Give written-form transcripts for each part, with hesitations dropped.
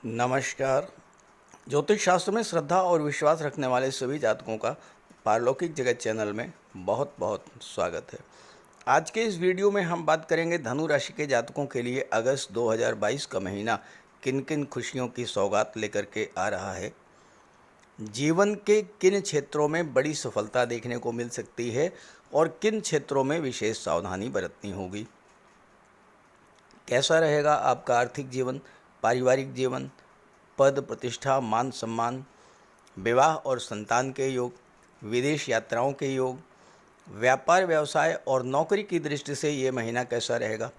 नमस्कार। ज्योतिष शास्त्र में श्रद्धा और विश्वास रखने वाले सभी जातकों का पारलौकिक जगत चैनल में बहुत बहुत स्वागत है। आज के इस वीडियो में हम बात करेंगे धनु राशि के जातकों के लिए अगस्त 2022 का महीना किन किन खुशियों की सौगात लेकर के आ रहा है, जीवन के किन क्षेत्रों में बड़ी सफलता देखने को मिल सकती है और किन क्षेत्रों में विशेष सावधानी बरतनी होगी। कैसा रहेगा आपका आर्थिक जीवन, पारिवारिक जीवन, पद प्रतिष्ठा, मान सम्मान, विवाह और संतान के योग, विदेश यात्राओं के योग, व्यापार व्यवसाय और नौकरी की दृष्टि से ये महीना कैसा रहेगा,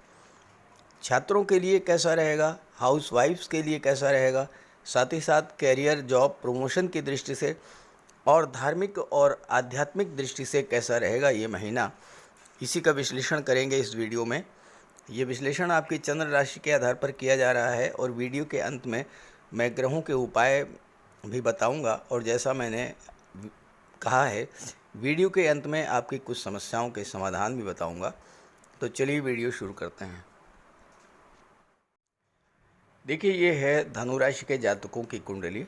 छात्रों के लिए कैसा रहेगा, हाउसवाइफ्स के लिए कैसा रहेगा, साथ ही साथ कैरियर, जॉब, प्रमोशन की दृष्टि से और धार्मिक और आध्यात्मिक दृष्टि से कैसा रहेगा ये महीना, इसी का विश्लेषण करेंगे इस वीडियो में। ये विश्लेषण आपकी चंद्र राशि के आधार पर किया जा रहा है और वीडियो के अंत में मैं ग्रहों के उपाय भी बताऊंगा और जैसा मैंने कहा है वीडियो के अंत में आपकी कुछ समस्याओं के समाधान भी बताऊंगा। तो चलिए वीडियो शुरू करते हैं। देखिए, ये है धनु राशि के जातकों की कुंडली।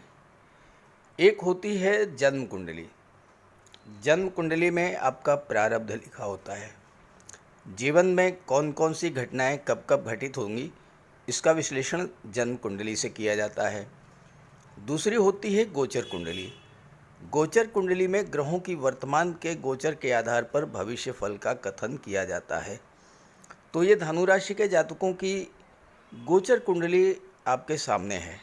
एक होती है जन्म कुंडली। जन्म कुंडली में आपका प्रारब्ध लिखा होता है। जीवन में कौन कौन सी घटनाएं कब कब घटित होंगी, इसका विश्लेषण जन्म कुंडली से किया जाता है। दूसरी होती है गोचर कुंडली। गोचर कुंडली में ग्रहों की वर्तमान के गोचर के आधार पर भविष्य फल का कथन किया जाता है। तो ये धनु राशि के जातकों की गोचर कुंडली आपके सामने है।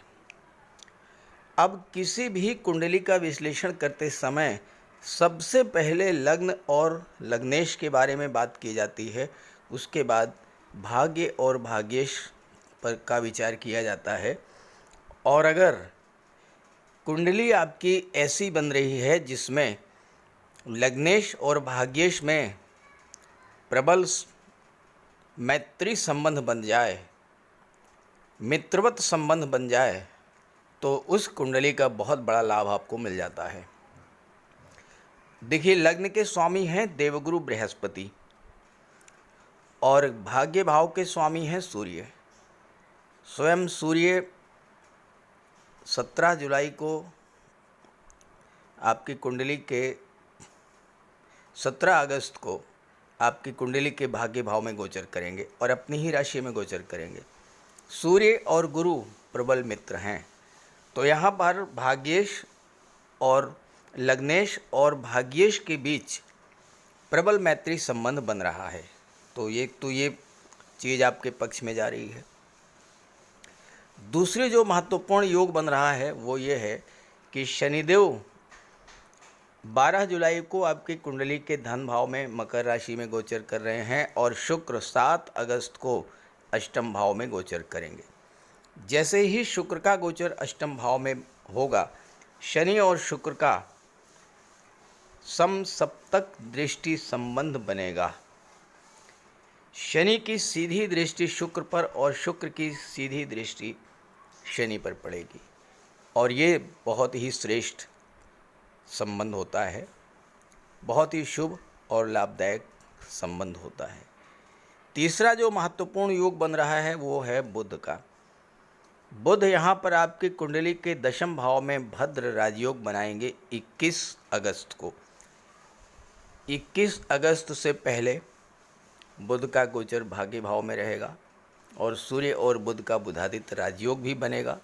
अब किसी भी कुंडली का विश्लेषण करते समय सबसे पहले लग्न और लग्नेश के बारे में बात की जाती है, उसके बाद भाग्य और भाग्येश पर का विचार किया जाता है। और अगर कुंडली आपकी ऐसी बन रही है जिसमें लग्नेश और भाग्येश में प्रबल मैत्री संबंध बन जाए, मित्रवत संबंध बन जाए, तो उस कुंडली का बहुत बड़ा लाभ आपको मिल जाता है। देखिए, लग्न के स्वामी हैं देवगुरु बृहस्पति और भाग्य भाव के स्वामी हैं सूर्य। स्वयं सूर्य 17 जुलाई को आपकी कुंडली के 17 अगस्त को आपकी कुंडली के भाग्य भाव में गोचर करेंगे और अपनी ही राशि में गोचर करेंगे। सूर्य और गुरु प्रबल मित्र हैं। तो यहाँ पर भाग्येश और लग्नेश और भाग्येश के बीच प्रबल मैत्री संबंध बन रहा है। तो ये चीज़ आपके पक्ष में जा रही है। दूसरी जो महत्वपूर्ण योग बन रहा है वो ये है कि शनिदेव 12 जुलाई को आपकी कुंडली के धन भाव में मकर राशि में गोचर कर रहे हैं और शुक्र 7 अगस्त को अष्टम भाव में गोचर करेंगे। जैसे ही शुक्र का गोचर अष्टम भाव में होगा, शनि और शुक्र का समसप्तक दृष्टि संबंध बनेगा। शनि की सीधी दृष्टि शुक्र पर और शुक्र की सीधी दृष्टि शनि पर पड़ेगी और ये बहुत ही श्रेष्ठ संबंध होता है, बहुत ही शुभ और लाभदायक संबंध होता है। तीसरा जो महत्वपूर्ण योग बन रहा है वो है बुध का। बुध यहाँ पर आपकी कुंडली के दशम भाव में भद्र राजयोग बनाएंगे 21 अगस्त को। 21 अगस्त से पहले बुध का गोचर भाग्य भाव में रहेगा और सूर्य और बुध का बुधादित्य राजयोग भी बनेगा।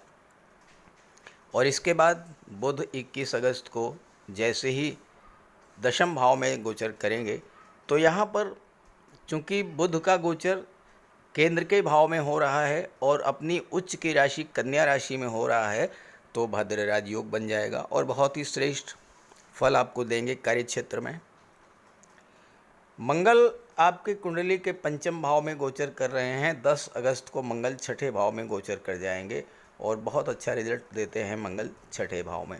और इसके बाद बुध 21 अगस्त को जैसे ही दशम भाव में गोचर करेंगे, तो यहाँ पर चूँकि बुध का गोचर केंद्र के भाव में हो रहा है और अपनी उच्च की राशि कन्या राशि में हो रहा है, तो भद्र राजयोग बन जाएगा और बहुत ही श्रेष्ठ फल आपको देंगे कार्य क्षेत्र में। मंगल आपके कुंडली के पंचम भाव में गोचर कर रहे हैं। 10 अगस्त को मंगल छठे भाव में गोचर कर जाएंगे और बहुत अच्छा रिजल्ट देते हैं मंगल छठे भाव में।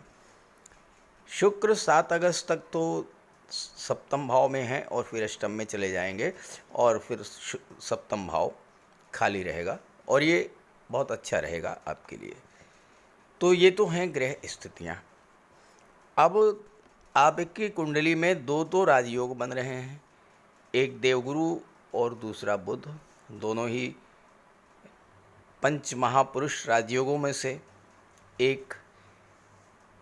शुक्र 7 अगस्त तक तो सप्तम भाव में है और फिर अष्टम में चले जाएंगे और फिर सप्तम भाव खाली रहेगा और ये बहुत अच्छा रहेगा आपके लिए। तो ये तो हैं ग्रह स्थितियाँ। अब आपकी कुंडली में दो राजयोग बन रहे हैं, एक देवगुरु और दूसरा बुध। दोनों ही पंच महापुरुष राजयोगों में से एक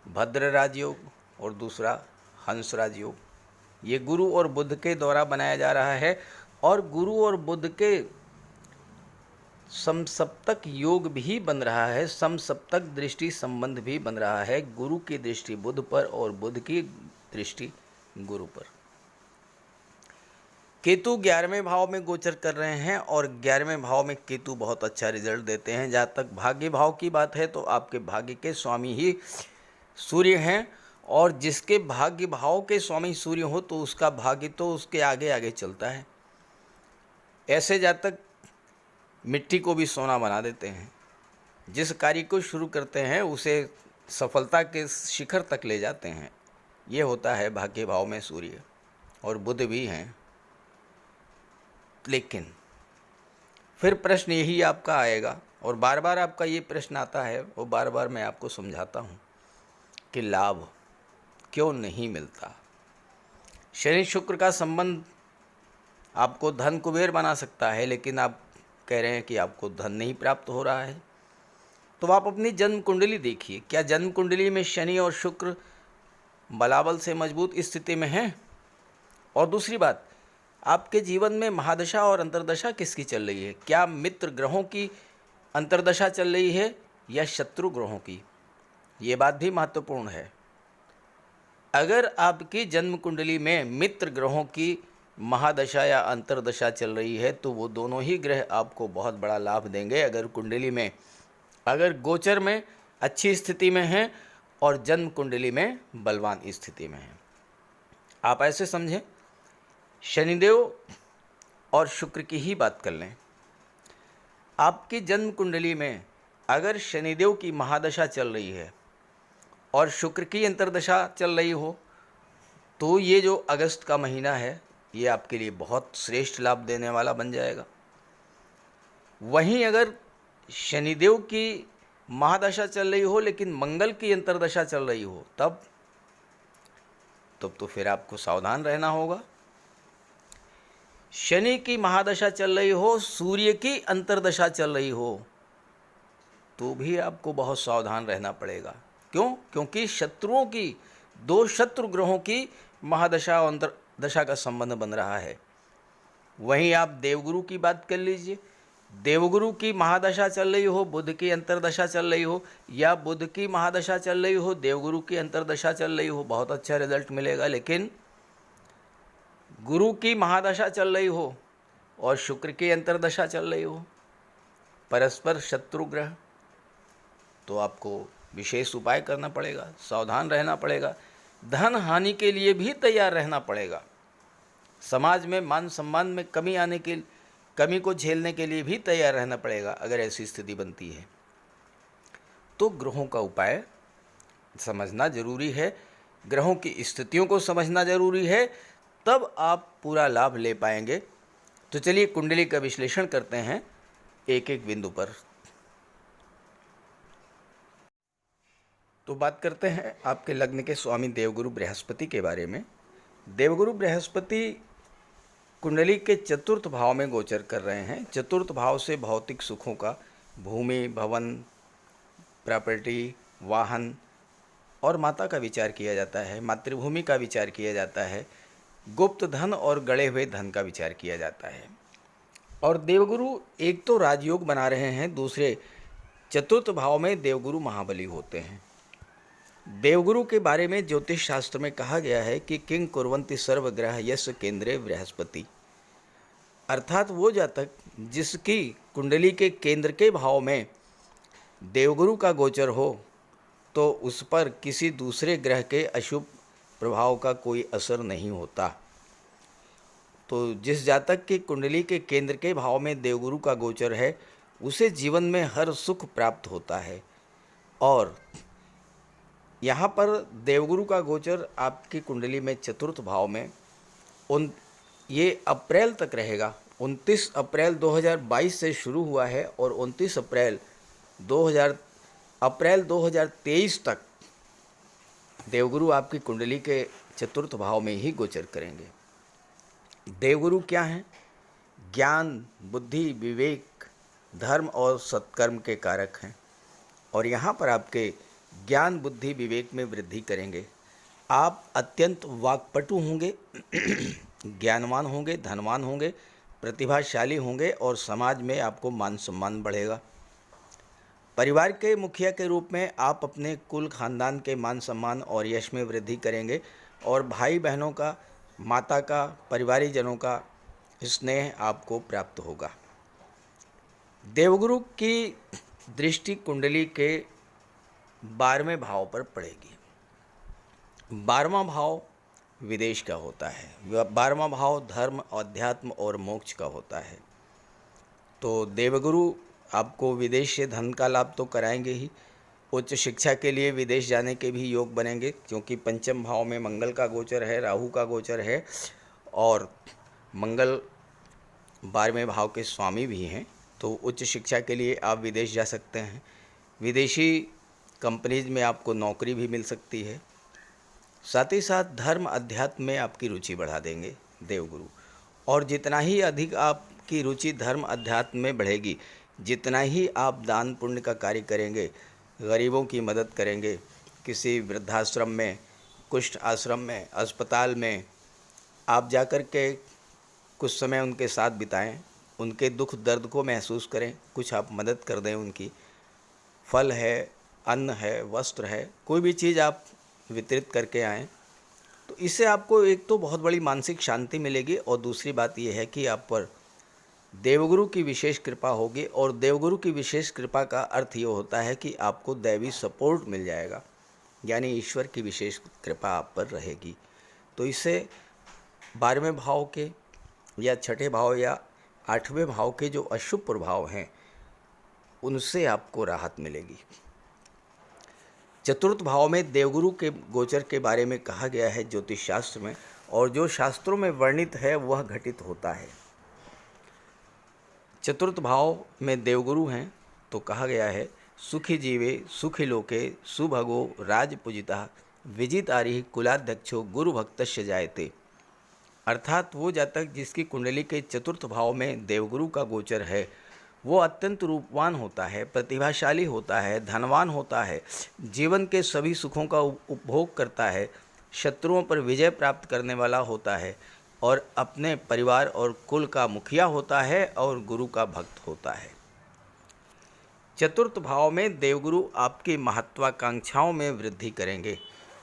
भद्र राजयोग और दूसरा हंस राजयोग। ये गुरु और बुध के द्वारा बनाया जा रहा है और गुरु और बुध के समसप्तक योग भी बन रहा है, समसप्तक दृष्टि संबंध भी बन रहा है। गुरु की दृष्टि बुध पर और बुध की दृष्टि गुरु पर। केतु 11वें भाव में गोचर कर रहे हैं और 11वें भाव में केतु बहुत अच्छा रिजल्ट देते हैं। जहाँ तक भाग्य भाव की बात है तो आपके भाग्य के स्वामी ही सूर्य हैं और जिसके भाग्य भाव के स्वामी सूर्य हो तो उसका भाग्य तो उसके आगे आगे चलता है। ऐसे जातक मिट्टी को भी सोना बना देते हैं। जिस कार्य को शुरू करते हैं उसे सफलता के शिखर तक ले जाते हैं। ये होता है भाग्य भाव में सूर्य और बुध भी हैं। लेकिन फिर प्रश्न यही आपका आएगा और बार बार आपका ये प्रश्न आता है और बार बार मैं आपको समझाता हूँ कि लाभ क्यों नहीं मिलता। शनि शुक्र का संबंध आपको धन कुबेर बना सकता है, लेकिन आप कह रहे हैं कि आपको धन नहीं प्राप्त हो रहा है। तो आप अपनी जन्म कुंडली देखिए, क्या जन्म कुंडली में शनि और शुक्र बलाबल से मजबूत स्थिति में हैं? और दूसरी बात, आपके जीवन में महादशा और अंतर्दशा किसकी चल रही है? क्या मित्र ग्रहों की अंतर्दशा चल रही है या शत्रु ग्रहों की? ये बात भी महत्वपूर्ण है। अगर आपकी जन्म कुंडली में मित्र ग्रहों की महादशा या अंतर्दशा चल रही है तो वो दोनों ही ग्रह आपको बहुत बड़ा लाभ देंगे। अगर कुंडली में, अगर गोचर में अच्छी स्थिति में हैं और जन्म कुंडली में बलवान स्थिति में हैं। आप ऐसे समझें, शनिदेव और शुक्र की ही बात कर लें। आपकी जन्म कुंडली में अगर शनिदेव की महादशा चल रही है और शुक्र की अंतर्दशा चल रही हो तो ये जो अगस्त का महीना है ये आपके लिए बहुत श्रेष्ठ लाभ देने वाला बन जाएगा। वहीं अगर शनिदेव की महादशा चल रही हो लेकिन मंगल की अंतर्दशा चल रही हो तब तो फिर आपको सावधान रहना होगा। शनि की महादशा चल रही हो, सूर्य की अंतर्दशा चल रही हो तो भी आपको बहुत सावधान रहना पड़ेगा। क्यों? क्योंकि शत्रुओं की, दो शत्रु ग्रहों की महादशा और अंतर्दशा का संबंध बन रहा है। वहीं आप देवगुरु की बात कर लीजिए, देवगुरु की महादशा चल रही हो, बुध की अंतर्दशा चल रही हो, या बुध की महादशा चल रही हो, देवगुरु की अंतर्दशा चल रही हो, बहुत अच्छा रिजल्ट मिलेगा। लेकिन गुरु की महादशा चल रही हो और शुक्र की अंतर्दशा चल रही हो, परस्पर शत्रु ग्रह, तो आपको विशेष उपाय करना पड़ेगा, सावधान रहना पड़ेगा, धन हानि के लिए भी तैयार रहना पड़ेगा, समाज में मान सम्मान में कमी को झेलने के लिए भी तैयार रहना पड़ेगा। अगर ऐसी स्थिति बनती है तो ग्रहों का उपाय समझना जरूरी है, ग्रहों की स्थितियों को समझना जरूरी है, तब आप पूरा लाभ ले पाएंगे। तो चलिए कुंडली का विश्लेषण करते हैं एक एक बिंदु पर। तो बात करते हैं आपके लग्न के स्वामी देवगुरु बृहस्पति के बारे में। देवगुरु बृहस्पति कुंडली के चतुर्थ भाव में गोचर कर रहे हैं। चतुर्थ भाव से भौतिक सुखों का, भूमि, भवन, प्रॉपर्टी, वाहन और माता का विचार किया जाता है, मातृभूमि का विचार किया जाता है, गुप्त धन और गड़े हुए धन का विचार किया जाता है। और देवगुरु एक तो राजयोग बना रहे हैं, दूसरे चतुर्थ भाव में देवगुरु महाबली होते हैं। देवगुरु के बारे में ज्योतिष शास्त्र में कहा गया है कि किंग कुर्वन्ति सर्वग्रह यस्य केंद्रे बृहस्पति, अर्थात वो जातक जिसकी कुंडली के केंद्र के भाव में देवगुरु का गोचर हो तो उस पर किसी दूसरे ग्रह के अशुभ प्रभाव का कोई असर नहीं होता। तो जिस जातक की कुंडली के केंद्र के भाव में देवगुरु का गोचर है उसे जीवन में हर सुख प्राप्त होता है। और यहाँ पर देवगुरु का गोचर आपकी कुंडली में चतुर्थ भाव में ये अप्रैल तक रहेगा। 29 अप्रैल 2022 से शुरू हुआ है और 29 अप्रैल 2023 तक देवगुरु आपकी कुंडली के चतुर्थ भाव में ही गोचर करेंगे। देवगुरु क्या हैं? ज्ञान, बुद्धि, विवेक, धर्म और सत्कर्म के कारक हैं। और यहाँ पर आपके ज्ञान बुद्धि विवेक में वृद्धि करेंगे। आप अत्यंत वाक्पटु होंगे, ज्ञानवान होंगे, धनवान होंगे, प्रतिभाशाली होंगे और समाज में आपको मान सम्मान बढ़ेगा। परिवार के मुखिया के रूप में आप अपने कुल खानदान के मान सम्मान और यश में वृद्धि करेंगे और भाई बहनों का, माता का, परिवारीजनों का स्नेह आपको प्राप्त होगा। देवगुरु की दृष्टि कुंडली के 12वें भाव पर पड़ेगी। 12वां भाव विदेश का होता है, 12वां भाव धर्म, अध्यात्म और मोक्ष का होता है। तो देवगुरु आपको विदेश से धन का लाभ तो कराएंगे ही, उच्च शिक्षा के लिए विदेश जाने के भी योग बनेंगे, क्योंकि पंचम भाव में मंगल का गोचर है, राहु का गोचर है और मंगल 12वें भाव के स्वामी भी हैं। तो उच्च शिक्षा के लिए आप विदेश जा सकते हैं। विदेशी कंपनीज में आपको नौकरी भी मिल सकती है। साथ ही साथ धर्म अध्यात्म में आपकी रुचि बढ़ा देंगे देवगुरु, और जितना ही अधिक आपकी रुचि धर्म अध्यात्म में बढ़ेगी, जितना ही आप दान पुण्य का कार्य करेंगे, गरीबों की मदद करेंगे, किसी वृद्धाश्रम में, कुष्ठ आश्रम में, अस्पताल में आप जाकर के कुछ समय उनके साथ बिताएं, उनके दुख दर्द को महसूस करें, कुछ आप मदद कर दें उनकी। फल है, अन्न है, वस्त्र है, कोई भी चीज़ आप वितरित करके आएँ, तो इससे आपको एक तो बहुत बड़ी मानसिक शांति मिलेगी और दूसरी बात यह है कि आप पर देवगुरु की विशेष कृपा होगी। और देवगुरु की विशेष कृपा का अर्थ ये होता है कि आपको दैवी सपोर्ट मिल जाएगा, यानी ईश्वर की विशेष कृपा आप पर रहेगी। तो इससे 12वें भाव के या छठे भाव या 8वें भाव के जो अशुभ प्रभाव हैं उनसे आपको राहत मिलेगी। चतुर्थ भाव में देवगुरु के गोचर के बारे में कहा गया है ज्योतिष शास्त्र में, और जो शास्त्रों में वर्णित है वह घटित होता है। चतुर्थ भाव में देवगुरु हैं तो कहा गया है सुखी जीवे सुखी लोके सुभगो राजपूजिता विजितारिः कुलाध्यक्षो गुरु भक्तस्य जायते। अर्थात वो जातक जिसकी कुंडली के चतुर्थ भाव में देवगुरु का गोचर है वो अत्यंत रूपवान होता है, प्रतिभाशाली होता है, धनवान होता है, जीवन के सभी सुखों का उपभोग करता है, शत्रुओं पर विजय प्राप्त करने वाला होता है और अपने परिवार और कुल का मुखिया होता है और गुरु का भक्त होता है। चतुर्थ भाव में देवगुरु आपकी महत्वाकांक्षाओं में वृद्धि करेंगे,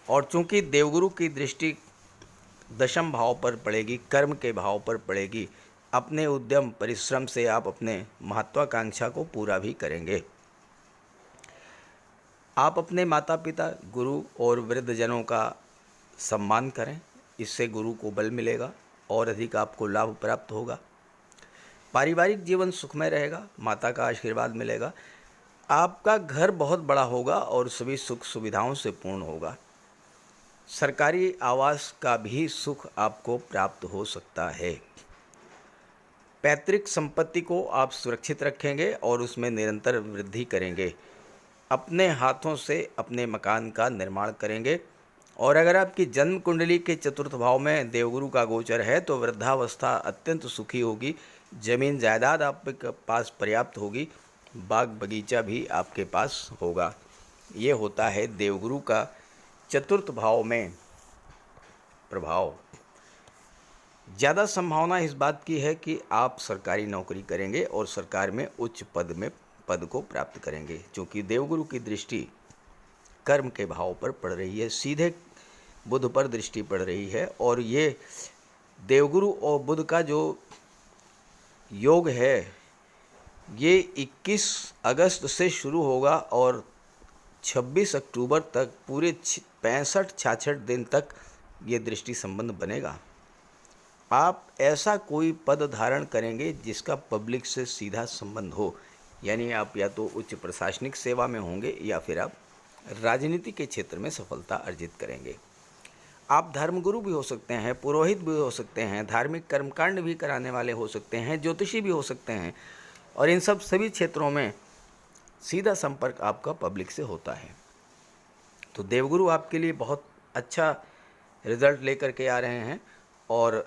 और चूंकि देवगुरु की दृष्टि दशम भाव पर पड़ेगी, कर्म के भाव पर पड़ेगी, अपने उद्यम परिश्रम से आप अपने महत्वाकांक्षा को पूरा भी करेंगे। आप अपने माता पिता, गुरु और वृद्धजनों का सम्मान करें, इससे गुरु को बल मिलेगा और अधिक आपको लाभ प्राप्त होगा। पारिवारिक जीवन सुखमय रहेगा, माता का आशीर्वाद मिलेगा। आपका घर बहुत बड़ा होगा और सभी सुख सुविधाओं से पूर्ण होगा। सरकारी आवास का भी सुख आपको प्राप्त हो सकता है। पैतृक संपत्ति को आप सुरक्षित रखेंगे और उसमें निरंतर वृद्धि करेंगे। अपने हाथों से अपने मकान का निर्माण करेंगे। और अगर आपकी जन्म कुंडली के चतुर्थ भाव में देवगुरु का गोचर है तो वृद्धावस्था अत्यंत सुखी होगी, जमीन जायदाद आपके पास पर्याप्त होगी, बाग बगीचा भी आपके पास होगा। ये होता है देवगुरु का चतुर्थ भाव में प्रभाव। ज़्यादा संभावना इस बात की है कि आप सरकारी नौकरी करेंगे और सरकार में उच्च पद को प्राप्त करेंगे, क्योंकि देवगुरु की दृष्टि कर्म के भाव पर पड़ रही है, सीधे बुध पर दृष्टि पड़ रही है। और ये देवगुरु और बुध का जो योग है ये 21 अगस्त से शुरू होगा और 26 अक्टूबर तक पूरे 65-66 दिन तक ये दृष्टि संबंध बनेगा। आप ऐसा कोई पद धारण करेंगे जिसका पब्लिक से सीधा संबंध हो, यानी आप या तो उच्च प्रशासनिक सेवा में होंगे या फिर आप राजनीति के क्षेत्र में सफलता अर्जित करेंगे। आप धर्मगुरु भी हो सकते हैं, पुरोहित भी हो सकते हैं, धार्मिक कर्मकांड भी कराने वाले हो सकते हैं, ज्योतिषी भी हो सकते हैं, और इन सब सभी क्षेत्रों में सीधा संपर्क आपका पब्लिक से होता है। तो देवगुरु आपके लिए बहुत अच्छा रिजल्ट लेकर के आ रहे हैं और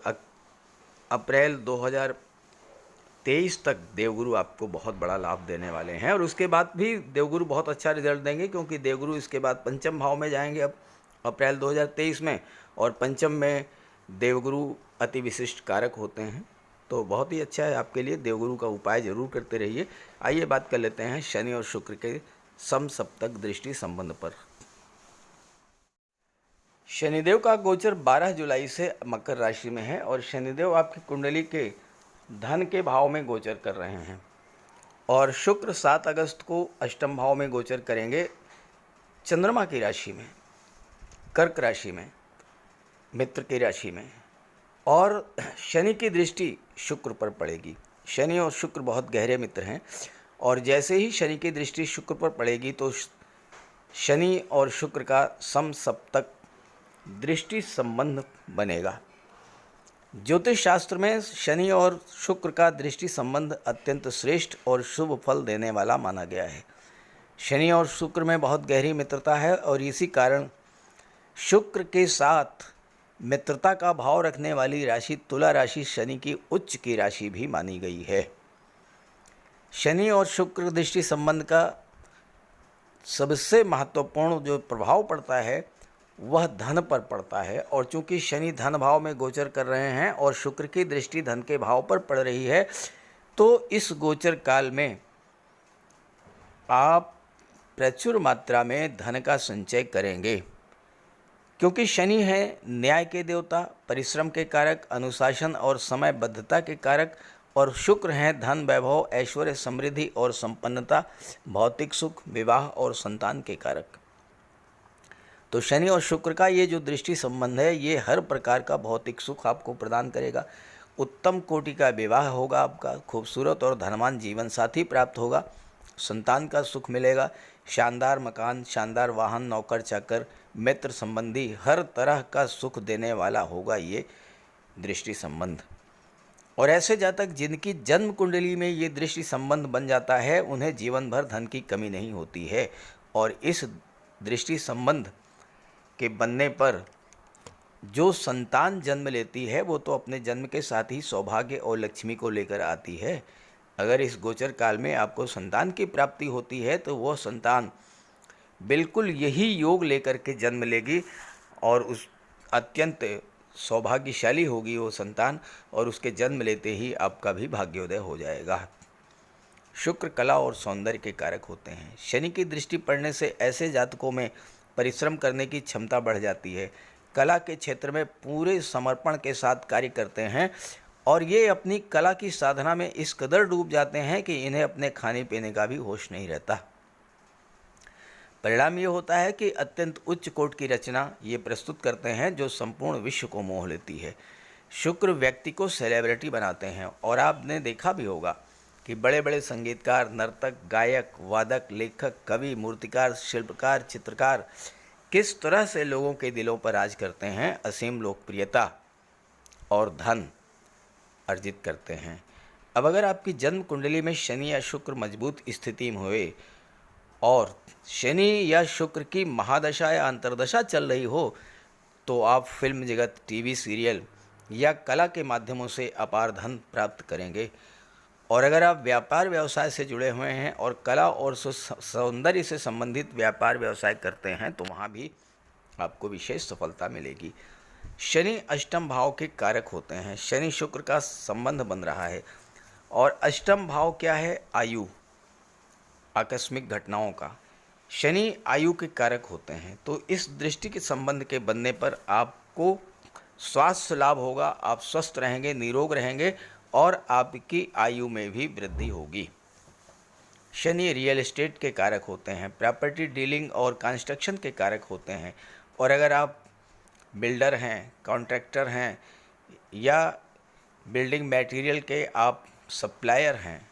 अप्रैल 2023 23 तक देवगुरु आपको बहुत बड़ा लाभ देने वाले हैं, और उसके बाद भी देवगुरु बहुत अच्छा रिजल्ट देंगे, क्योंकि देवगुरु इसके बाद पंचम भाव में जाएंगे अब अप्रैल 2023 में, और पंचम में देवगुरु अति विशिष्ट कारक होते हैं। तो बहुत ही अच्छा है आपके लिए, देवगुरु का उपाय जरूर करते रहिए। आइए बात कर लेते हैं शनि और शुक्र के समसप्तक दृष्टि संबंध पर। शनिदेव का गोचर 12 जुलाई से मकर राशि में है, और शनिदेव आपकी कुंडली के धन के भाव में गोचर कर रहे हैं, और शुक्र 7 अगस्त को अष्टम भाव में गोचर करेंगे चंद्रमा की राशि में, कर्क राशि में, मित्र की राशि में, और शनि की दृष्टि शुक्र पर पड़ेगी। शनि और शुक्र बहुत गहरे मित्र हैं, और जैसे ही शनि की दृष्टि शुक्र पर पड़ेगी तो शनि और शुक्र का समसप्तक दृष्टि संबंध बनेगा। ज्योतिष शास्त्र में शनि और शुक्र का दृष्टि संबंध अत्यंत श्रेष्ठ और शुभ फल देने वाला माना गया है। शनि और शुक्र में बहुत गहरी मित्रता है, और इसी कारण शुक्र के साथ मित्रता का भाव रखने वाली राशि तुला राशि शनि की उच्च की राशि भी मानी गई है। शनि और शुक्र दृष्टि संबंध का सबसे महत्वपूर्ण जो प्रभाव पड़ता है वह धन पर पड़ता है, और चूंकि शनि धन भाव में गोचर कर रहे हैं और शुक्र की दृष्टि धन के भाव पर पड़ रही है, तो इस गोचर काल में आप प्रचुर मात्रा में धन का संचय करेंगे, क्योंकि शनि है न्याय के देवता, परिश्रम के कारक, अनुशासन और समयबद्धता के कारक, और शुक्र हैं धन, वैभव, ऐश्वर्य, समृद्धि और संपन्नता, भौतिक सुख, विवाह और संतान के कारक। तो शनि और शुक्र का ये जो दृष्टि संबंध है ये हर प्रकार का भौतिक सुख आपको प्रदान करेगा। उत्तम कोटि का विवाह होगा आपका, खूबसूरत और धनवान जीवन साथी प्राप्त होगा, संतान का सुख मिलेगा, शानदार मकान, शानदार वाहन, नौकर चाकर, मित्र संबंधी हर तरह का सुख देने वाला होगा ये दृष्टि संबंध। और ऐसे जातक जिनकी जन्म कुंडली में ये दृष्टि संबंध बन जाता है उन्हें जीवन भर धन की कमी नहीं होती है, और इस दृष्टि संबंध के बनने पर जो संतान जन्म लेती है वो तो अपने जन्म के साथ ही सौभाग्य और लक्ष्मी को लेकर आती है। अगर इस गोचर काल में आपको संतान की प्राप्ति होती है तो वो संतान बिल्कुल यही योग लेकर के जन्म लेगी, और उस अत्यंत सौभाग्यशाली होगी वो संतान, और उसके जन्म लेते ही आपका भी भाग्योदय हो जाएगा। शुक्र कला और सौंदर्य के कारक होते हैं। शनि की दृष्टि पड़ने से ऐसे जातकों में परिश्रम करने की क्षमता बढ़ जाती है, कला के क्षेत्र में पूरे समर्पण के साथ कार्य करते हैं, और ये अपनी कला की साधना में इस कदर डूब जाते हैं कि इन्हें अपने खाने पीने का भी होश नहीं रहता। परिणाम ये होता है कि अत्यंत उच्च कोटि की रचना ये प्रस्तुत करते हैं जो संपूर्ण विश्व को मोह लेती है। शुक्र व्यक्ति को सेलिब्रिटी बनाते हैं, और आपने देखा भी होगा कि बड़े बड़े संगीतकार, नर्तक, गायक, वादक, लेखक, कवि, मूर्तिकार, शिल्पकार, चित्रकार किस तरह से लोगों के दिलों पर राज करते हैं, असीम लोकप्रियता और धन अर्जित करते हैं। अब अगर आपकी जन्म कुंडली में शनि या शुक्र मजबूत स्थिति में हुए और शनि या शुक्र की महादशा या अंतर्दशा चल रही हो, तो आप फिल्म जगत, टीवी सीरियल या कला के माध्यमों से अपार धन प्राप्त करेंगे। और अगर आप व्यापार व्यवसाय से जुड़े हुए हैं और कला और सौंदर्य से संबंधित व्यापार व्यवसाय करते हैं तो वहाँ भी आपको विशेष सफलता मिलेगी। शनि अष्टम भाव के कारक होते हैं। शनि शुक्र का संबंध बन रहा है, और अष्टम भाव क्या है? आयु, आकस्मिक घटनाओं का। शनि आयु के कारक होते हैं, तो इस दृष्टि के संबंध के बनने पर आपको स्वास्थ्य लाभ होगा, आप स्वस्थ रहेंगे, निरोग रहेंगे, और आपकी आयु में भी वृद्धि होगी। शनि रियल एस्टेट के कारक होते हैं, प्रॉपर्टी डीलिंग और कंस्ट्रक्शन के कारक होते हैं, और अगर आप बिल्डर हैं, कॉन्ट्रैक्टर हैं, या बिल्डिंग मटेरियल के आप सप्लायर हैं,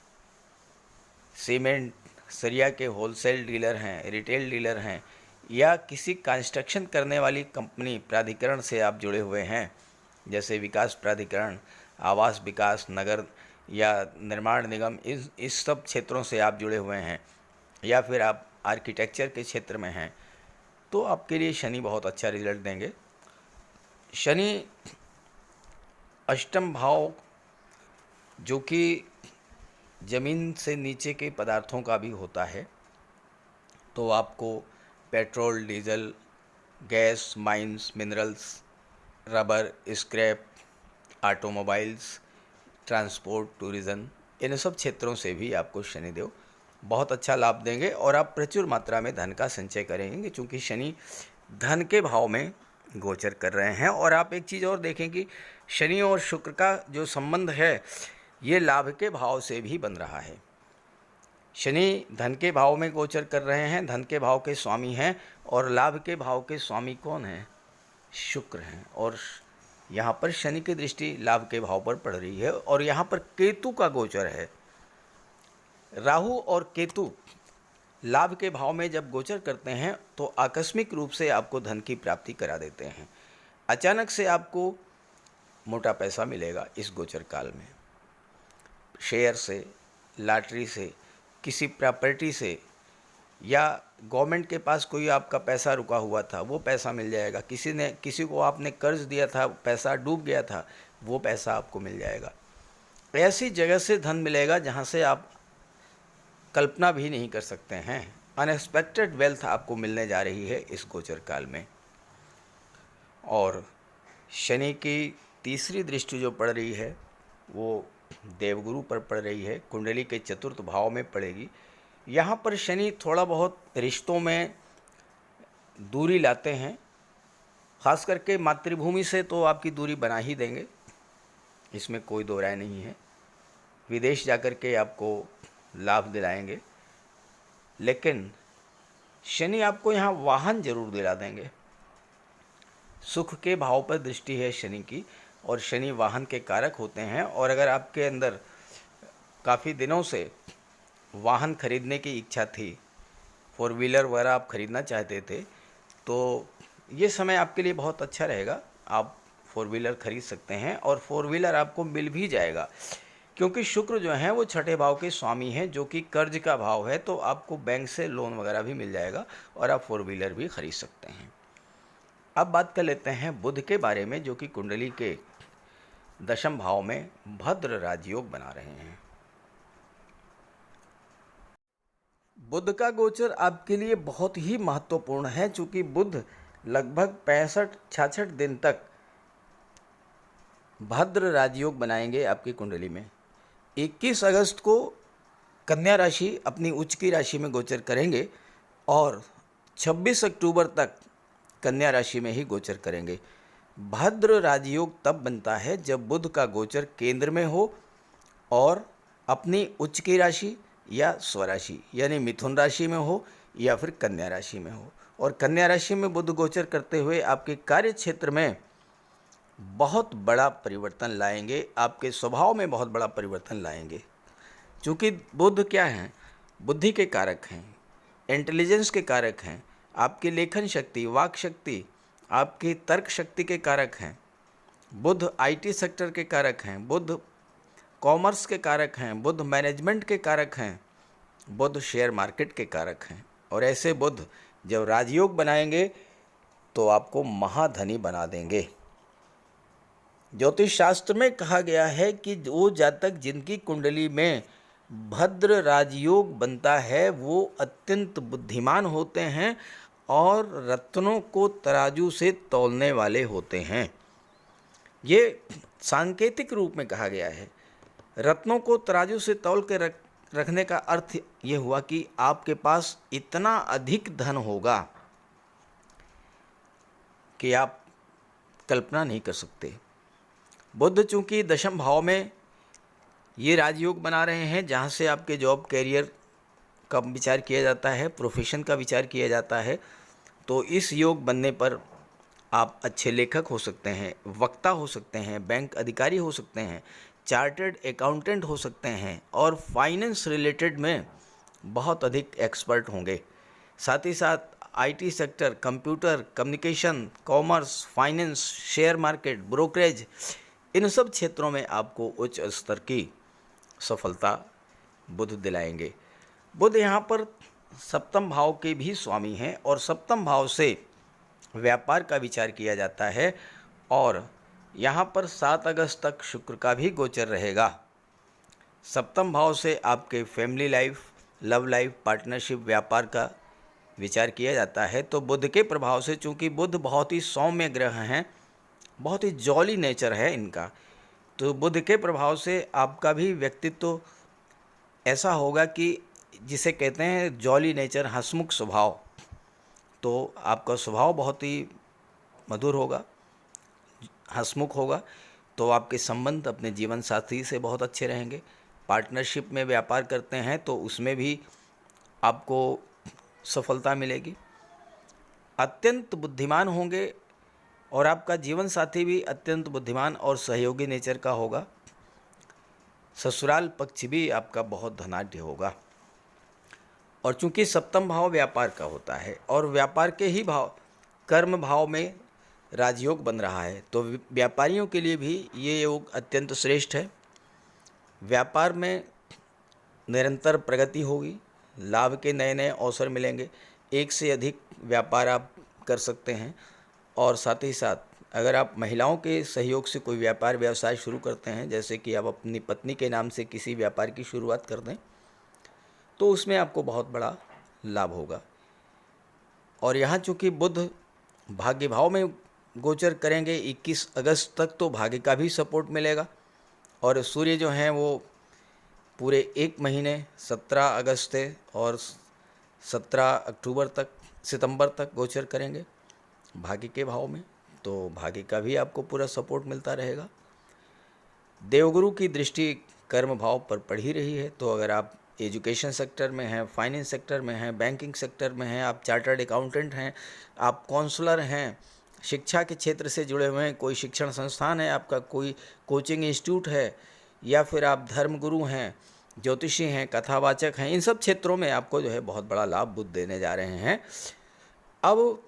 सीमेंट सरिया के होलसेल डीलर हैं, रिटेल डीलर हैं, या किसी कंस्ट्रक्शन करने वाली कंपनी प्राधिकरण से आप जुड़े हुए हैं, जैसे विकास प्राधिकरण, आवास विकास, नगर या निर्माण निगम, इस सब क्षेत्रों से आप जुड़े हुए हैं, या फिर आप आर्किटेक्चर के क्षेत्र में हैं, तो आपके लिए शनि बहुत अच्छा रिजल्ट देंगे। शनि अष्टम भाव जो कि ज़मीन से नीचे के पदार्थों का भी होता है। तो आपको petrol, diesel, gas, mines, minerals, rubber, scrap, automobiles, transport, tourism, इन सब क्षेत्रों से भी आपको शनिदेव बहुत अच्छा लाभ देंगे और आप प्रचुर मात्रा में धन का संचय करेंगे, क्योंकि शनि धन के भाव में गोचर कर रहे हैं। और आप एक चीज़ और देखें कि शनि और शुक्र का जो संबंध है ये लाभ के भाव से भी बन रहा है। शनि धन के भाव में गोचर कर रहे हैं, धन के भाव के स्वामी हैं, और लाभ के भाव के स्वामी कौन हैं? शुक्र हैं। और यहाँ पर शनि की दृष्टि लाभ के भाव पर पड़ रही है, और यहाँ पर केतु का गोचर है। राहु और केतु लाभ के भाव में जब गोचर करते हैं तो आकस्मिक रूप से आपको धन की प्राप्ति करा देते हैं। अचानक से आपको मोटा पैसा मिलेगा इस गोचर काल में। शेयर से, लॉटरी से, किसी प्रॉपर्टी से, या गवर्नमेंट के पास कोई आपका पैसा रुका हुआ था वो पैसा मिल जाएगा। किसी को आपने कर्ज दिया था, पैसा डूब गया था, वो पैसा आपको मिल जाएगा। ऐसी जगह से धन मिलेगा जहाँ से आप कल्पना भी नहीं कर सकते हैं। अनएक्सपेक्टेड वेल्थ आपको मिलने जा रही है इस गोचर काल में। और शनि की तीसरी दृष्टि जो पड़ रही है वो देवगुरु पर पड़ रही है, कुंडली के चतुर्थ भाव में पड़ेगी। यहाँ पर शनि थोड़ा बहुत रिश्तों में दूरी लाते हैं, खास करके मातृभूमि से तो आपकी दूरी बना ही देंगे, इसमें कोई दो राय नहीं है। विदेश जाकर के आपको लाभ दिलाएंगे, लेकिन शनि आपको यहाँ वाहन जरूर दिला देंगे। सुख के भाव पर दृष्टि है शनि की, और शनि वाहन के कारक होते हैं। और अगर आपके अंदर काफ़ी दिनों से वाहन खरीदने की इच्छा थी, 4 व्हीलर वगैरह आप खरीदना चाहते थे, तो ये समय आपके लिए बहुत अच्छा रहेगा। आप 4 व्हीलर खरीद सकते हैं, और 4 व्हीलर आपको मिल भी जाएगा, क्योंकि शुक्र जो है वो छठे भाव के स्वामी हैं, जो कि कर्ज का भाव है। तो आपको बैंक से लोन वगैरह भी मिल जाएगा और आप 4 व्हीलर भी खरीद सकते हैं। अब बात कर लेते हैं बुध के बारे में, जो कि कुंडली के दशम भाव में भद्र राजयोग बना रहे हैं। बुध का गोचर आपके लिए बहुत ही महत्वपूर्ण है, चूँकि बुध लगभग 65-66 दिन तक भद्र राजयोग बनाएंगे आपकी कुंडली में। 21 अगस्त को कन्या राशि अपनी उच्च की राशि में गोचर करेंगे, और 26 अक्टूबर तक कन्या राशि में ही गोचर करेंगे। भद्र राजयोग तब बनता है जब बुध का गोचर केंद्र में हो और अपनी उच्च की राशि या स्वराशि यानी मिथुन राशि में हो, या फिर कन्या राशि में हो। और कन्या राशि में बुध गोचर करते हुए आपके कार्य क्षेत्र में बहुत बड़ा परिवर्तन लाएंगे, आपके स्वभाव में बहुत बड़ा परिवर्तन लाएंगे। क्योंकि बुध क्या हैं? बुद्धि के कारक हैं, इंटेलिजेंस के कारक हैं, आपकी लेखन शक्ति, वाक शक्ति, आपकी तर्क शक्ति के कारक हैं। बुध आईटी सेक्टर के कारक हैं, बुध कॉमर्स के कारक हैं, बुध मैनेजमेंट के कारक हैं, बुध शेयर मार्केट के कारक हैं। और ऐसे बुध जब राजयोग बनाएंगे तो आपको महाधनी बना देंगे। ज्योतिष शास्त्र में कहा गया है कि वो जातक जिनकी कुंडली में भद्र राजयोग बनता है वो अत्यंत बुद्धिमान होते हैं और रत्नों को तराजू से तौलने वाले होते हैं। ये सांकेतिक रूप में कहा गया है। रत्नों को तराजू से तौल के रखने का अर्थ ये हुआ कि आपके पास इतना अधिक धन होगा कि आप कल्पना नहीं कर सकते। बुध चूंकि दशम भाव में ये राजयोग बना रहे हैं, जहाँ से आपके जॉब कैरियर का विचार किया जाता है, प्रोफेशन का विचार किया जाता है, तो इस योग बनने पर आप अच्छे लेखक हो सकते हैं, वक्ता हो सकते हैं, बैंक अधिकारी हो सकते हैं, चार्टर्ड अकाउंटेंट हो सकते हैं, और फाइनेंस रिलेटेड में बहुत अधिक एक्सपर्ट होंगे। साथ ही साथ IT sector, computer, communication, commerce, finance, share market, brokerage, इन सब क्षेत्रों में आपको उच्च स्तर की सफलता बुध दिलाएंगे। बुध यहाँ पर सप्तम भाव के भी स्वामी हैं, और सप्तम भाव से व्यापार का विचार किया जाता है। और यहाँ पर 7 अगस्त तक शुक्र का भी गोचर रहेगा। सप्तम भाव से आपके family life, love life, partnership, व्यापार का विचार किया जाता है। तो बुध के प्रभाव से, चूँकि बुध बहुत ही सौम्य ग्रह हैं, बहुत ही जॉली नेचर है इनका, तो बुध के प्रभाव से आपका भी व्यक्तित्व ऐसा होगा कि जिसे कहते हैं जॉली नेचर, हंसमुख स्वभाव। तो आपका स्वभाव बहुत ही मधुर होगा, हंसमुख होगा। तो आपके संबंध अपने जीवन साथी से बहुत अच्छे रहेंगे। पार्टनरशिप में व्यापार करते हैं तो उसमें भी आपको सफलता मिलेगी। अत्यंत बुद्धिमान होंगे और आपका जीवन साथी भी अत्यंत बुद्धिमान और सहयोगी नेचर का होगा। ससुराल पक्ष भी आपका बहुत धनाढ्य होगा। और चूंकि सप्तम भाव व्यापार का होता है और व्यापार के ही भाव, कर्म भाव में राजयोग बन रहा है, तो व्यापारियों के लिए भी ये योग अत्यंत श्रेष्ठ है। व्यापार में निरंतर प्रगति होगी, लाभ के नए नए अवसर मिलेंगे, एक से अधिक व्यापार आप कर सकते हैं। और साथ ही साथ अगर आप महिलाओं के सहयोग से कोई व्यापार व्यवसाय शुरू करते हैं, जैसे कि आप अपनी पत्नी के नाम से किसी व्यापार की शुरुआत कर दें, तो उसमें आपको बहुत बड़ा लाभ होगा। और यहाँ चूँकि बुध भाग्य भाव में गोचर करेंगे 21 अगस्त तक, तो भाग्य का भी सपोर्ट मिलेगा। और सूर्य जो हैं वो पूरे एक महीने 17 अगस्त से और 17 अक्टूबर तक, सितंबर तक गोचर करेंगे भाग्य के भाव में, तो भाग्य का भी आपको पूरा सपोर्ट मिलता रहेगा। देवगुरु की दृष्टि कर्म भाव पर पड़ ही रही है। तो अगर आप एजुकेशन सेक्टर में हैं, फाइनेंस सेक्टर में हैं, बैंकिंग सेक्टर में हैं, आप चार्टर्ड अकाउंटेंट हैं, आप काउंसलर हैं, शिक्षा के क्षेत्र से जुड़े हुए हैं, कोई शिक्षण संस्थान है आपका, कोई कोचिंग इंस्टीट्यूट है, या फिर आप धर्मगुरु हैं, ज्योतिषी हैं, कथावाचक हैं, इन सब क्षेत्रों में आपको जो है बहुत बड़ा लाभ बुध देने जा रहे हैं। अब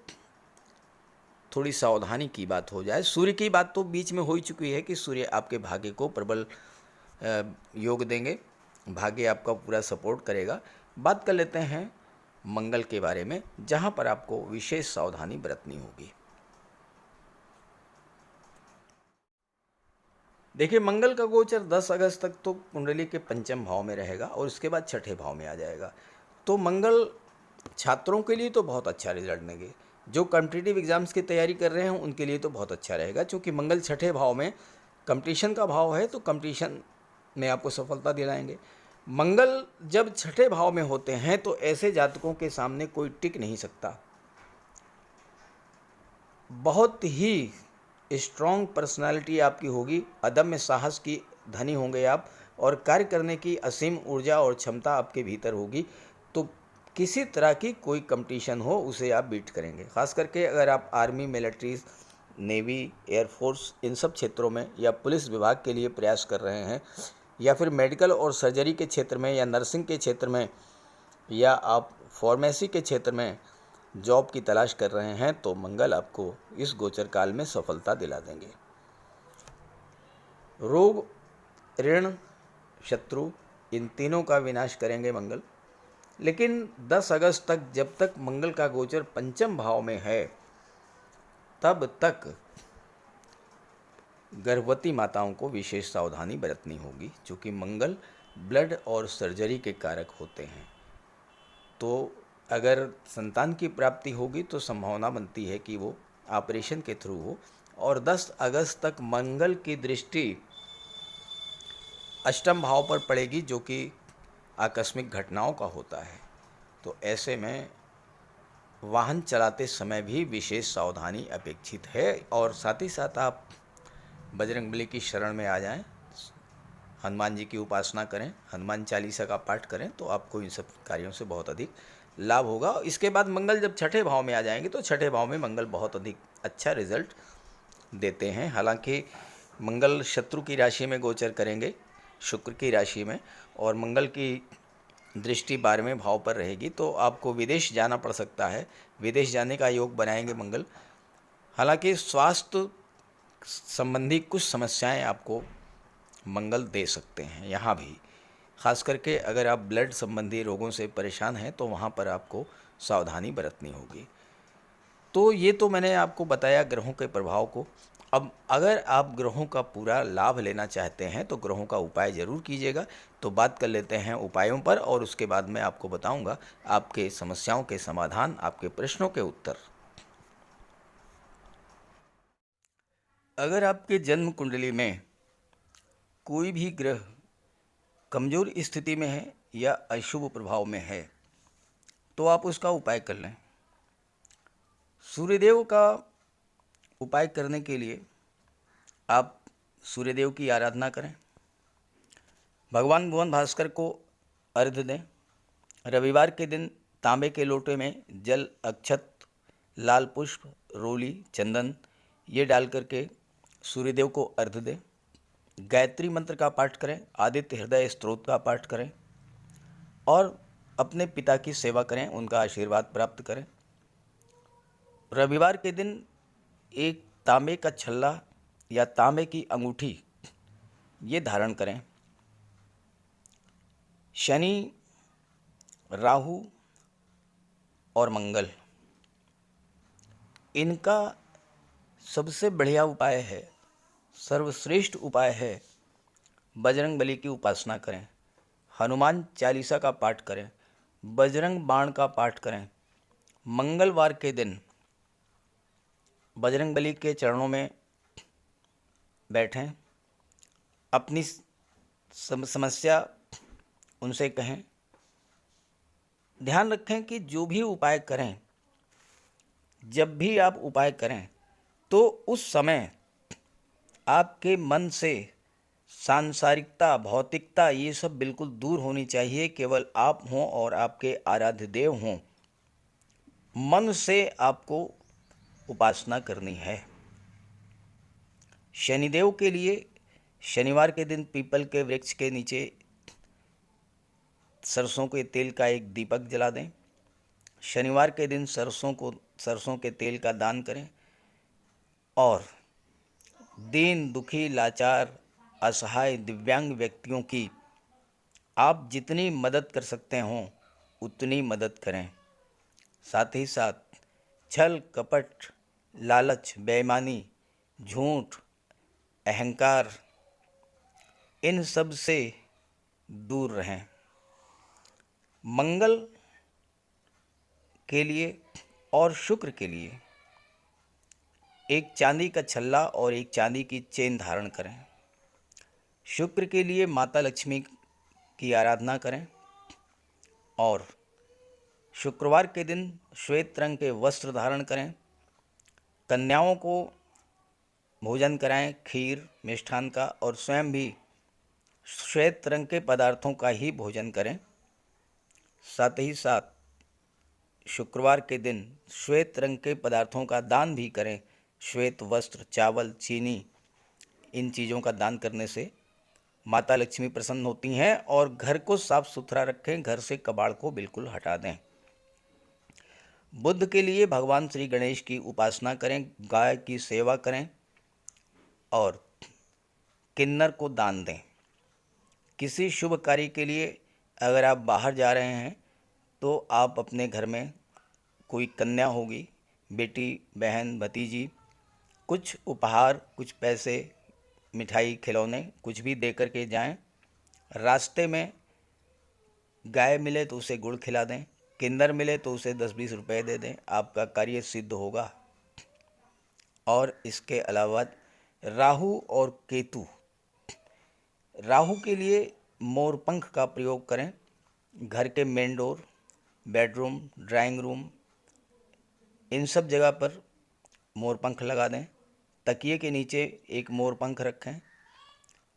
थोड़ी सावधानी की बात हो जाए। सूर्य की बात तो बीच में हो ही चुकी है कि सूर्य आपके भाग्य को प्रबल योग देंगे, भाग्य आपका पूरा सपोर्ट करेगा। बात कर लेते हैं मंगल के बारे में, जहां पर आपको विशेष सावधानी बरतनी होगी। देखिए, मंगल का गोचर 10 अगस्त तक तो कुंडली के पंचम भाव में रहेगा और उसके बाद छठे भाव में आ जाएगा। तो मंगल छात्रों के लिए तो बहुत अच्छा रिजल्ट देंगे। जो कॉम्पिटिटिव एग्जाम्स की तैयारी कर रहे हैं उनके लिए तो बहुत अच्छा रहेगा, क्योंकि मंगल छठे भाव में कंपटीशन का भाव है, तो कंपटीशन में आपको सफलता दिलाएंगे। मंगल जब छठे भाव में होते हैं तो ऐसे जातकों के सामने कोई टिक नहीं सकता। बहुत ही स्ट्रॉन्ग पर्सनालिटी आपकी होगी, अदम्य साहस की धनी होंगे आप, और कार्य करने की असीम ऊर्जा और क्षमता आपके भीतर होगी। तो किसी तरह की कोई कंपटीशन हो उसे आप बीट करेंगे। ख़ास करके अगर आप आर्मी, मिलिट्री, नेवी, एयरफोर्स, इन सब क्षेत्रों में या पुलिस विभाग के लिए प्रयास कर रहे हैं, या फिर मेडिकल और सर्जरी के क्षेत्र में, या नर्सिंग के क्षेत्र में, या आप फार्मेसी के क्षेत्र में जॉब की तलाश कर रहे हैं, तो मंगल आपको इस गोचर काल में सफलता दिला देंगे। रोग, ऋण, शत्रु, इन तीनों का विनाश करेंगे मंगल। लेकिन 10 अगस्त तक, जब तक मंगल का गोचर पंचम भाव में है, तब तक गर्भवती माताओं को विशेष सावधानी बरतनी होगी, क्योंकि मंगल ब्लड और सर्जरी के कारक होते हैं। तो अगर संतान की प्राप्ति होगी तो संभावना बनती है कि वो ऑपरेशन के थ्रू हो। और 10 अगस्त तक मंगल की दृष्टि अष्टम भाव पर पड़ेगी, जो कि आकस्मिक घटनाओं का होता है। तो ऐसे में वाहन चलाते समय भी विशेष सावधानी अपेक्षित है। और साथ ही साथ आप बजरंगबली की शरण में आ जाएं, हनुमान जी की उपासना करें, हनुमान चालीसा का पाठ करें, तो आपको इन सब कार्यों से बहुत अधिक लाभ होगा। इसके बाद मंगल जब छठे भाव में आ जाएंगे तो छठे भाव में मंगल बहुत अधिक अच्छा रिजल्ट देते हैं। हालांकि मंगल शत्रु की राशि में गोचर करेंगे, शुक्र की राशि में, और मंगल की दृष्टि 12वें भाव पर रहेगी, तो आपको विदेश जाना पड़ सकता है। विदेश जाने का योग बनाएंगे मंगल। हालांकि स्वास्थ्य संबंधी कुछ समस्याएं आपको मंगल दे सकते हैं यहाँ भी। ख़ास करके अगर आप ब्लड संबंधी रोगों से परेशान हैं तो वहाँ पर आपको सावधानी बरतनी होगी। तो ये तो मैंने आपको बताया ग्रहों के प्रभाव को। अब अगर आप ग्रहों का पूरा लाभ लेना चाहते हैं तो ग्रहों का उपाय ज़रूर कीजिएगा। तो बात कर लेते हैं उपायों पर और उसके बाद मैं आपको बताऊंगा आपके समस्याओं के समाधान, आपके प्रश्नों के उत्तर। अगर आपके जन्म कुंडली में कोई भी ग्रह कमज़ोर स्थिति में है या अशुभ प्रभाव में है तो आप उसका उपाय कर लें। सूर्यदेव का उपाय करने के लिए आप सूर्यदेव की आराधना करें, भगवान भुवन भास्कर को अर्घ्य दें। रविवार के दिन तांबे के लोटे में जल, अक्षत, लाल पुष्प, रोली, चंदन ये डाल करके सूर्यदेव को अर्घ्य दें। गायत्री मंत्र का पाठ करें, आदित्य हृदय स्तोत्र का पाठ करें और अपने पिता की सेवा करें, उनका आशीर्वाद प्राप्त करें। रविवार के दिन एक तांबे का छल्ला या तांबे की अंगूठी ये धारण करें। शनि, राहु और मंगल इनका सबसे बढ़िया उपाय है, सर्वश्रेष्ठ उपाय है, बजरंग बली की उपासना करें, हनुमान चालीसा का पाठ करें, बजरंग बाण का पाठ करें। मंगलवार के दिन बजरंग बली के चरणों में बैठें, अपनी समस्या उनसे कहें। ध्यान रखें कि जो भी उपाय करें, जब भी आप उपाय करें तो उस समय आपके मन से सांसारिकता, भौतिकता ये सब बिल्कुल दूर होनी चाहिए। केवल आप हों और आपके आराध्य देव हों। मन से आपको उपासना करनी है। शनिदेव के लिए शनिवार के दिन पीपल के वृक्ष के नीचे सरसों के तेल का एक दीपक जला दें। शनिवार के दिन सरसों के तेल का दान करें और दीन, दुखी, लाचार, असहाय, दिव्यांग व्यक्तियों की आप जितनी मदद कर सकते हों उतनी मदद करें। साथ ही साथ छल, कपट, लालच, बेईमानी, झूठ, अहंकार इन सब से दूर रहें। मंगल के लिए और शुक्र के लिए एक चांदी का छल्ला और एक चांदी की चेन धारण करें। शुक्र के लिए माता लक्ष्मी की आराधना करें और शुक्रवार के दिन श्वेत रंग के वस्त्र धारण करें। कन्याओं को भोजन कराएं, खीर, मिष्ठान का, और स्वयं भी श्वेत रंग के पदार्थों का ही भोजन करें। साथ ही साथ शुक्रवार के दिन श्वेत रंग के पदार्थों का दान भी करें। श्वेत वस्त्र, चावल, चीनी इन चीज़ों का दान करने से माता लक्ष्मी प्रसन्न होती हैं। और घर को साफ सुथरा रखें, घर से कबाड़ को बिल्कुल हटा दें। बुध के लिए भगवान श्री गणेश की उपासना करें, गाय की सेवा करें और किन्नर को दान दें। किसी शुभ कार्य के लिए अगर आप बाहर जा रहे हैं तो आप अपने घर में कोई कन्या होगी, बेटी, बहन, भतीजी, कुछ उपहार, कुछ पैसे, मिठाई, खिलौने कुछ भी दे कर के जाएं। रास्ते में गाय मिले तो उसे गुड़ खिला दें, किन्नर मिले तो उसे 10-20 रुपए दे दें, आपका कार्य सिद्ध होगा। और इसके अलावा राहु और केतु, राहु के लिए मोर पंख का प्रयोग करें। घर के main door, bedroom, drawing room in सब जगह पर मोर पंख लगा दें। तकिए के नीचे एक मोर पंख रखें।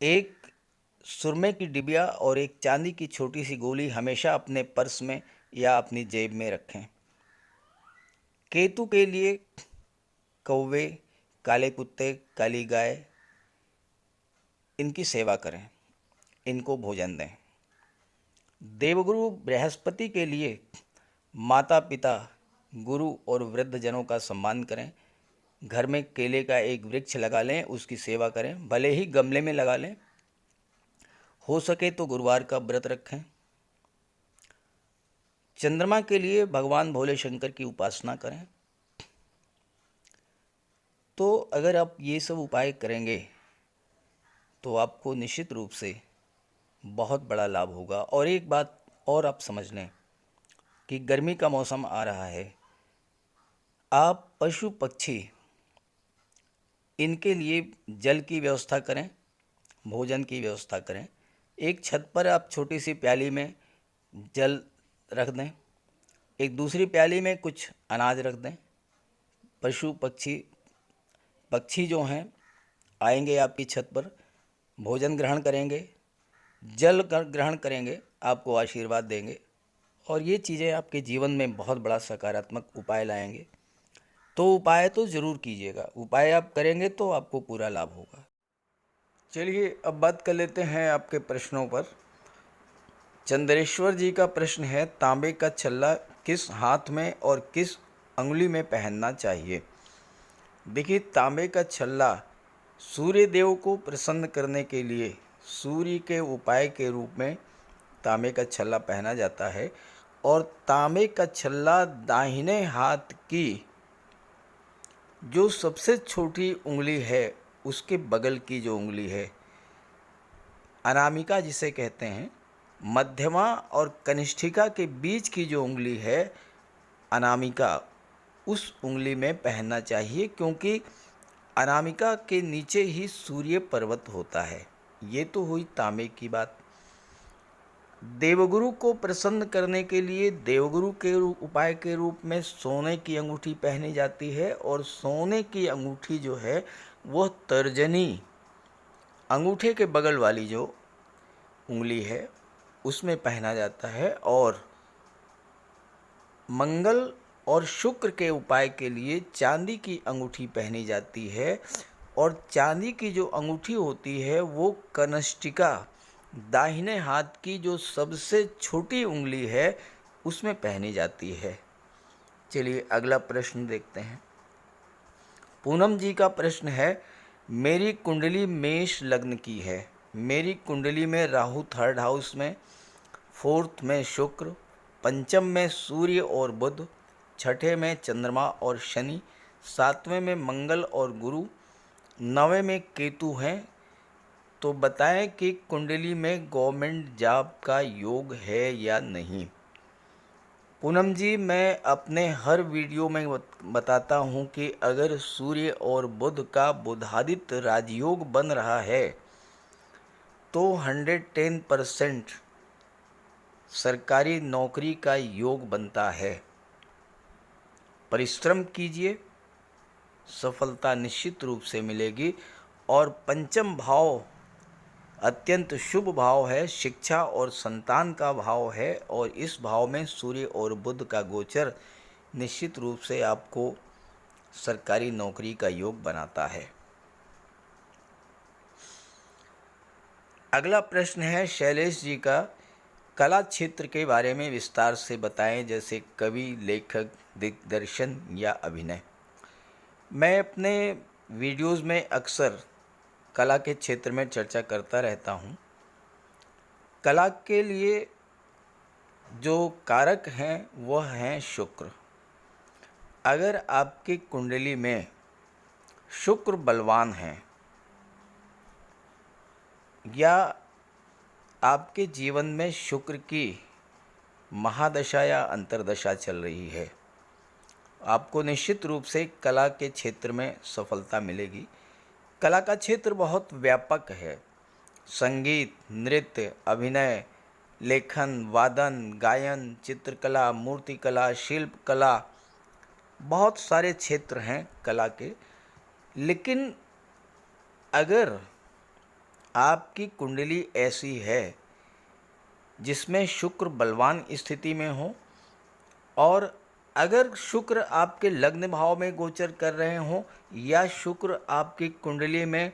एक सुरमे की डिबिया और एक चांदी की छोटी सी गोली हमेशा अपने पर्स में या अपनी जेब में रखें। केतु के लिए कौवे, काले कुत्ते, काली गाय इनकी सेवा करें, इनको भोजन दें। देवगुरु बृहस्पति के लिए माता पिता, गुरु और वृद्ध जनों का सम्मान करें। घर में केले का एक वृक्ष लगा लें, उसकी सेवा करें, भले ही गमले में लगा लें। हो सके तो गुरुवार का व्रत रखें। चंद्रमा के लिए भगवान भोले शंकर की उपासना करें। तो अगर आप ये सब उपाय करेंगे तो आपको निश्चित रूप से बहुत बड़ा लाभ होगा। और एक बात और आप समझ लें कि गर्मी का मौसम आ रहा है, आप पशु पक्षी इनके लिए जल की व्यवस्था करें, भोजन की व्यवस्था करें। एक छत पर आप छोटी सी प्याली में जल रख दें, एक दूसरी प्याली में कुछ अनाज रख दें। पशु पक्षी जो हैं आएंगे आपकी छत पर, भोजन ग्रहण करेंगे, जल ग्रहण करेंगे, आपको आशीर्वाद देंगे और ये चीज़ें आपके जीवन में बहुत बड़ा सकारात्मक उपाय लाएंगे। तो उपाय तो ज़रूर कीजिएगा, उपाय आप करेंगे तो आपको पूरा लाभ होगा। चलिए अब बात कर लेते हैं आपके प्रश्नों पर। चंद्रेश्वर जी का प्रश्न है, तांबे का छल्ला किस हाथ में और किस अंगुली में पहनना चाहिए? देखिए, तांबे का छल्ला सूर्य देव को प्रसन्न करने के लिए सूर्य के उपाय के रूप में तांबे का छल्ला पहना जाता है। और तांबे का छल्ला दाहिने हाथ की जो सबसे छोटी उंगली है उसके बगल की जो उंगली है, अनामिका जिसे कहते हैं, मध्यमा और कनिष्ठिका के बीच की जो उंगली है अनामिका, उस उंगली में पहनना चाहिए, क्योंकि अनामिका के नीचे ही सूर्य पर्वत होता है। ये तो हुई तांबे की बात। देवगुरु को प्रसन्न करने के लिए देवगुरु के उपाय के रूप में सोने की अंगूठी पहनी जाती है। और सोने की अंगूठी जो है वह तर्जनी, अंगूठे के बगल वाली जो उंगली है उसमें पहना जाता है। और मंगल और शुक्र के उपाय के लिए चांदी की अंगूठी पहनी जाती है। और चांदी की जो अंगूठी होती है वो कनिष्ठिका, दाहिने हाथ की जो सबसे छोटी उंगली है उसमें पहनी जाती है। चलिए अगला प्रश्न देखते हैं। पूनम जी का प्रश्न है, मेरी कुंडली मेष लग्न की है, मेरी कुंडली में राहु 3rd हाउस में, 4th में शुक्र, 5th में सूर्य और बुध, 6ठे में चंद्रमा और शनि, 7वें में मंगल और गुरु, 9वें में केतु हैं। तो बताएं कि कुंडली में गवर्नमेंट जॉब का योग है या नहीं। पूनम जी, मैं अपने हर वीडियो में बताता हूं कि अगर सूर्य और बुध का बुधादित्य राजयोग बन रहा है तो 110% सरकारी नौकरी का योग बनता है। परिश्रम कीजिए, सफलता निश्चित रूप से मिलेगी। और पंचम भाव अत्यंत शुभ भाव है, शिक्षा और संतान का भाव है। और इस भाव में सूर्य और बुध का गोचर निश्चित रूप से आपको सरकारी नौकरी का योग बनाता है। अगला प्रश्न है शैलेश जी का, कला क्षेत्र के बारे में विस्तार से बताएं, जैसे कवि, लेखक, दिग्दर्शन या अभिनय। मैं अपने वीडियोज़ में अक्सर कला के क्षेत्र में चर्चा करता रहता हूँ। कला के लिए जो कारक हैं वह हैं शुक्र। अगर आपकी कुंडली में शुक्र बलवान हैं या आपके जीवन में शुक्र की महादशा या अंतर्दशा चल रही है, आपको निश्चित रूप से कला के क्षेत्र में सफलता मिलेगी। कला का क्षेत्र बहुत व्यापक है। संगीत, नृत्य, अभिनय, लेखन, वादन, गायन, चित्रकला, मूर्तिकला, शिल्पकला, बहुत सारे क्षेत्र हैं कला के। लेकिन अगर आपकी कुंडली ऐसी है जिसमें शुक्र बलवान स्थिति में हो, और अगर शुक्र आपके लग्न भाव में गोचर कर रहे हों या शुक्र आपकी कुंडली में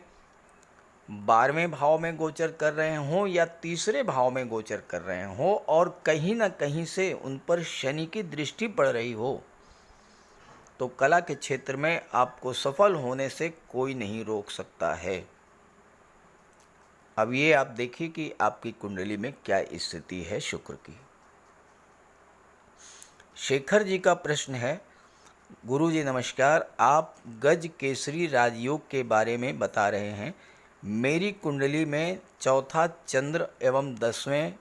12वें भाव में गोचर कर रहे हों या तीसरे भाव में गोचर कर रहे हों, और कहीं ना कहीं से उन पर शनि की दृष्टि पड़ रही हो, तो कला के क्षेत्र में आपको सफल होने से कोई नहीं रोक सकता है। अब ये आप देखिए कि आपकी कुंडली में क्या स्थिति है शुक्र की। शेखर जी का प्रश्न है, गुरुजी नमस्कार। आप गज केसरी राजयोग के बारे में बता रहे हैं। मेरी कुंडली में चौथा चंद्र एवं 10वें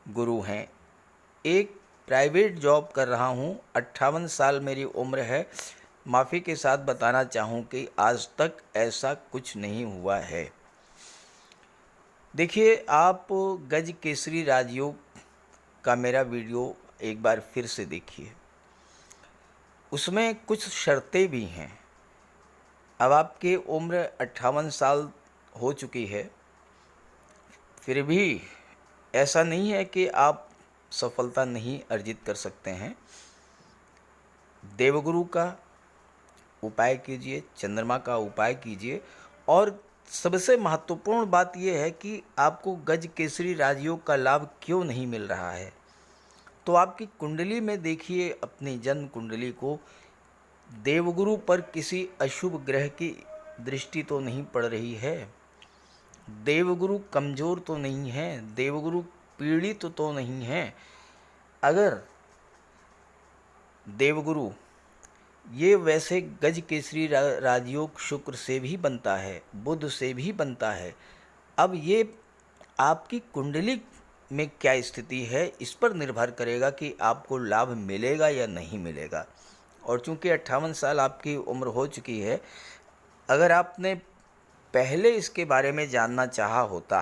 गुरु हैं। एक प्राइवेट जॉब कर रहा हूं। 58 साल मेरी उम्र है। माफ़ी के साथ बताना चाहूँ कि आज तक ऐसा कुछ नहीं हुआ है। देखिए, आप गज केसरी राजयोग का मेरा वीडियो एक बार फिर से देखिए। उसमें कुछ शर्तें भी हैं। अब आपकी उम्र 58 साल हो चुकी है, फिर भी ऐसा नहीं है कि आप सफलता नहीं अर्जित कर सकते हैं। देवगुरु का उपाय कीजिए, चंद्रमा का उपाय कीजिए, और सबसे महत्वपूर्ण बात यह है कि आपको गज केसरी राजयोग का लाभ क्यों नहीं मिल रहा है। तो आपकी कुंडली में देखिए, अपनी जन्म कुंडली को, देवगुरु पर किसी अशुभ ग्रह की दृष्टि तो नहीं पड़ रही है। देवगुरु कमज़ोर तो नहीं है, देवगुरु पीड़ित तो नहीं है। अगर देवगुरु ये वैसे गज केसरी राजयोग शुक्र से भी बनता है, बुध से भी बनता है। अब ये आपकी कुंडली में क्या स्थिति है, इस पर निर्भर करेगा कि आपको लाभ मिलेगा या नहीं मिलेगा। और चूंकि 58 साल आपकी उम्र हो चुकी है, अगर आपने पहले इसके बारे में जानना चाहा होता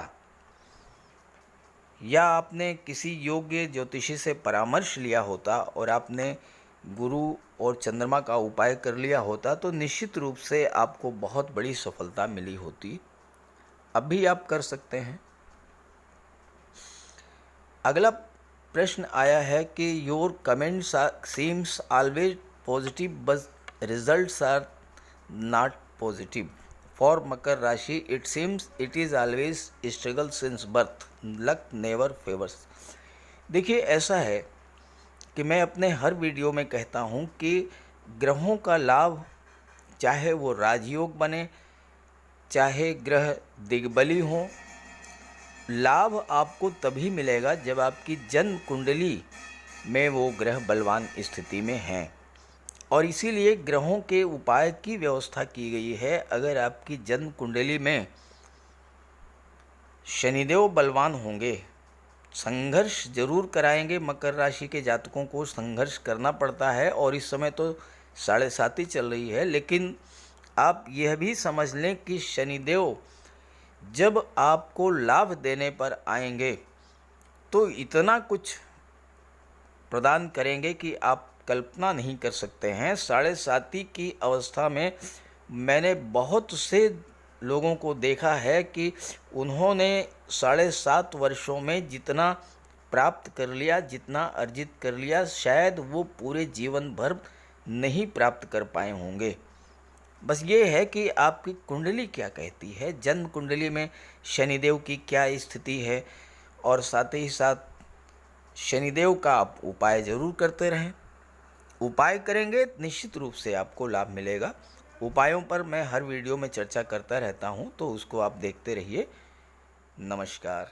या आपने किसी योग्य ज्योतिषी से परामर्श लिया होता और आपने गुरु और चंद्रमा का उपाय कर लिया होता, तो निश्चित रूप से आपको बहुत बड़ी सफलता मिली होती। अब भी आप कर सकते हैं। अगला प्रश्न आया है कि your comments seems always positive but results are not positive. For Makar राशि it seems it is always struggle since birth, luck never favours. देखिए, ऐसा है कि मैं अपने हर वीडियो में कहता हूं कि ग्रहों का लाभ, चाहे वो राजयोग बने, चाहे ग्रह दिग्बली हो, लाभ आपको तभी मिलेगा जब आपकी जन्म कुंडली में वो ग्रह बलवान स्थिति में हैं। और इसीलिए ग्रहों के उपाय की व्यवस्था की गई है। अगर आपकी जन्म कुंडली में शनिदेव बलवान होंगे, संघर्ष जरूर कराएंगे। मकर राशि के जातकों को संघर्ष करना पड़ता है, और इस समय तो 7.5 चल रही है। लेकिन आप यह भी समझ लें कि शनिदेव जब आपको लाभ देने पर आएंगे तो इतना कुछ प्रदान करेंगे कि आप कल्पना नहीं कर सकते हैं। 7.5 की अवस्था में मैंने बहुत से लोगों को देखा है कि उन्होंने 7.5 वर्षों में जितना प्राप्त कर लिया, जितना अर्जित कर लिया, शायद वो पूरे जीवन भर नहीं प्राप्त कर पाए होंगे। बस ये है कि आपकी कुंडली क्या कहती है, जन्म कुंडली में शनिदेव की क्या स्थिति है, और साथ ही साथ शनिदेव का आप उपाय ज़रूर करते रहें। उपाय करेंगे निश्चित रूप से आपको लाभ मिलेगा। उपायों पर मैं हर वीडियो में चर्चा करता रहता हूँ, तो उसको आप देखते रहिए। नमस्कार।